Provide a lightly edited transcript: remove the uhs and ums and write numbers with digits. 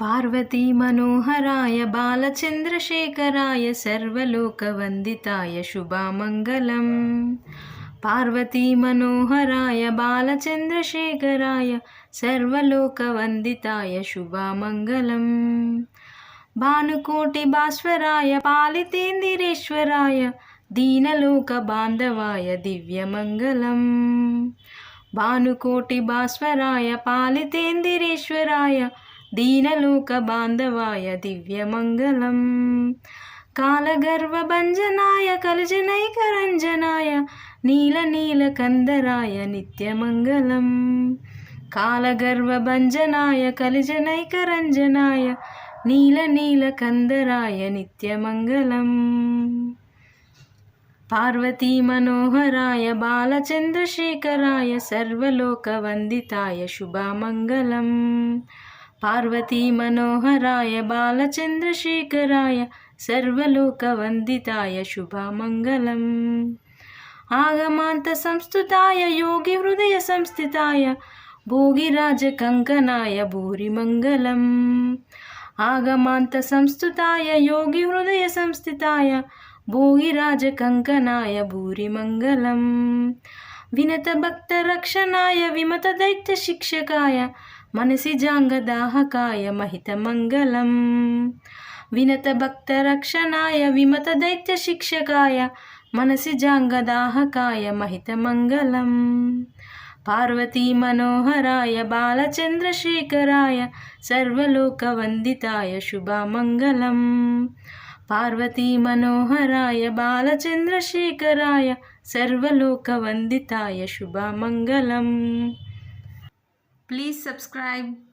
Parvati Manoharrai बालचन्द्रशेखराय सर्वलोकवन्दिताय शुभामङ्गलम्। Parvati Manoharrai बालचन्द्रशेखराय सर्वलोकवन्दिताय शुभामङ्गलम्। भानुकोटिभास्वराय पालितेन्दिरेश्वराय दीनलोकबान्धवाय दिव्यमङ्गलम्। भानुकोटिभास्वराय पालितेन्दिरेश्वराय दीनलोकबान्धवाय दिव्यमङ्गलम्। कालगर्वभञ्जनाय कलजनैकरञ्जनाय नीलनीलकन्धराय नित्यमङ्गलम्। कालगर्वभञ्जनाय कलजनैकरञ्जनाय नीलनीलकन्धराय नित्यमङ्गलम्। Parvati Manoharrai बालचन्द्रशेखराय सर्वलोकवन्दिताय शुभामङ्गलम्। Parvati Manoharrai बालचन्द्रशेखराय सर्वलोकवन्दिताय शुभामङ्गलम्। आगमान्तसंस्तुताय योगिहृदयसंस्थिताय भोगिराजकङ्कणाय भूरिमङ्गलम्। आगमान्तसंस्तुताय योगिहृदयसंस्थिताय भोगिराजकङ्कणाय भूरिमङ्गलम्। विनतभक्तरक्षणाय विमतदैत्यशिक्षकाय मनसिजाङ्गदाहकाय महितमङ्गलम्। विनतभक्तरक्षणाय विमतदैत्यशिक्षकाय मनसिजाङ्गदाहकाय महितमङ्गलम्। Parvati Manoharrai बालचन्द्रशेखराय सर्वलोकवन्दिताय शुभामङ्गलम्। Parvati Manoharrai बालचन्द्रशेखराय सर्वलोकवन्दिताय शुभामङ्गलम्। Please subscribe.